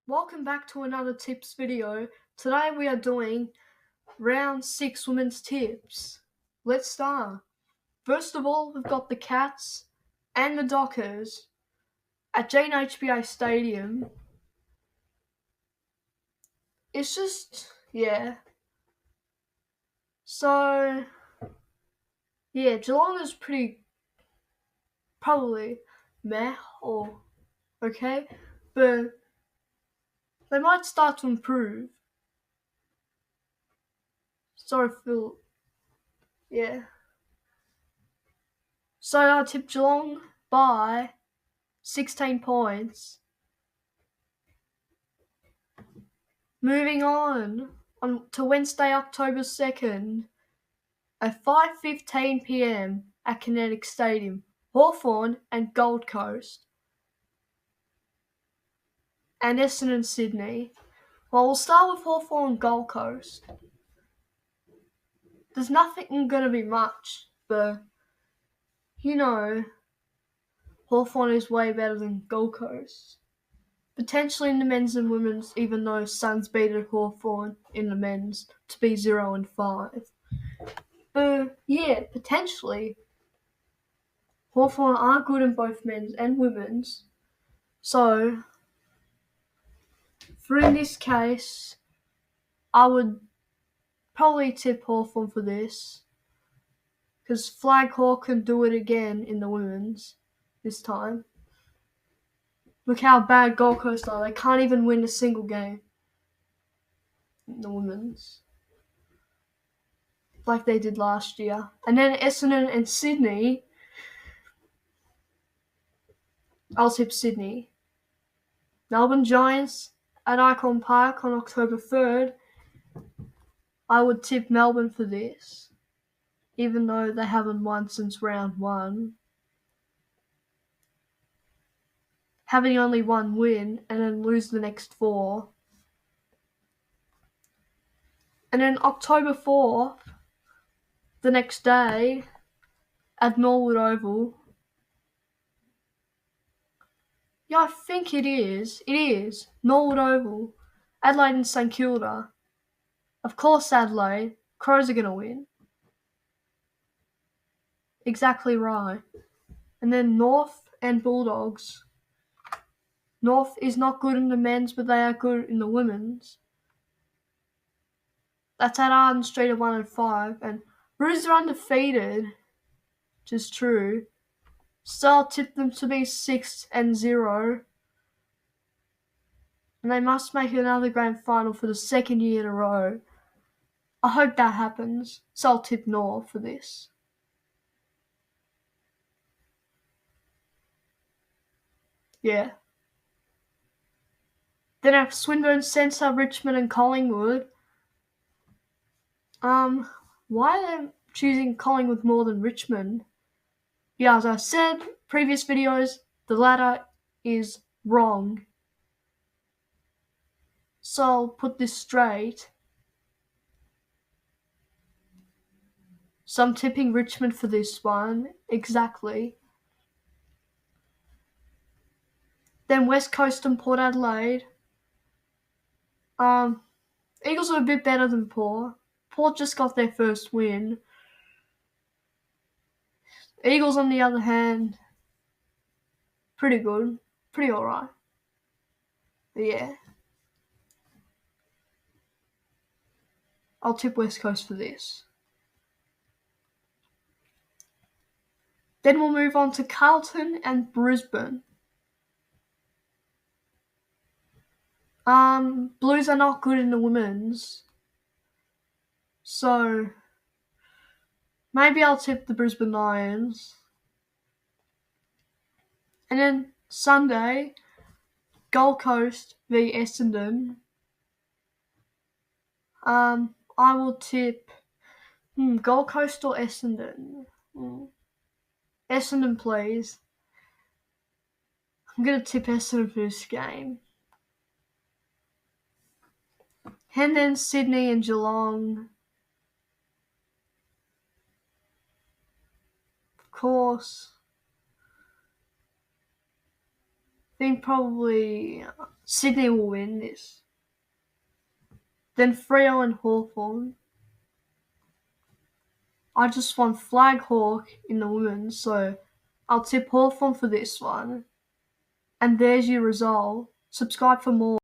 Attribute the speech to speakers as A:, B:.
A: Welcome back to another tips video. Today we are doing round 6 women's tips. Let's start. First of all, we've got the Cats and the Dockers at JNHBA Stadium. It's just, So, Geelong is probably meh or okay, but they might start to improve. Sorry, Phil. So I tipped Geelong by 16 points. Moving on to Wednesday, October 2nd at 5:15 p.m. at Kinetic Stadium, Hawthorn and Gold Coast, and Essendon, Sydney. Well, we'll start with Hawthorn and Gold Coast. There's nothing going to be much, but Hawthorn is way better than Gold Coast. Potentially in the men's and women's, even though Suns beat Hawthorn in the men's to be 0-5. But potentially Hawthorn are good in both men's and women's. So, in this case, I would probably tip Hawthorn for this. Because Flag Hawk can do it again in the women's this time. Look how bad Gold Coast are. They can't even win a single game in the women's, like they did last year. And then Essendon and Sydney, I'll tip Sydney. Melbourne Giants at Icon Park on October 3rd. I would tip Melbourne for this, even though they haven't won since round 1. Having only one win and then lose the next 4. And then October 4th, the next day, at Norwood Oval. Yeah, I think it is. It is. Norwood Oval. Adelaide and St Kilda. Of course Adelaide. Crows are going to win. Exactly right. And then North and Bulldogs. North is not good in the men's, but they are good in the women's. That's at Arden Street at 1-5. And Roos are undefeated, which is true. So I'll tip them to be 6-0. And they must make another grand final for the second year in a row. I hope that happens. So I'll tip North for this. Yeah. Then I have Swinburne Centre, Richmond and Collingwood. Why are they choosing Collingwood more than Richmond? Yeah, as I said, previous videos, the ladder is wrong. So I'll put this straight. So I'm tipping Richmond for this one, exactly. Then West Coast and Port Adelaide. Eagles are a bit better than Port. Port just got their first win. Eagles, on the other hand, pretty good. Pretty alright. But yeah. I'll tip West Coast for this. Then we'll move on to Carlton and Brisbane. Blues are not good in the women's. So maybe I'll tip the Brisbane Lions. And then Sunday, Gold Coast v Essendon. I will tip Gold Coast or Essendon. Essendon, please. I'm going to tip Essendon for this game. And then Sydney and Geelong. Of course. think probably Sydney will win this. Then Freo and Hawthorn. I just won Flag Hawk in the women's, so I'll tip Hawthorn for this one. And there's your result. Subscribe for more.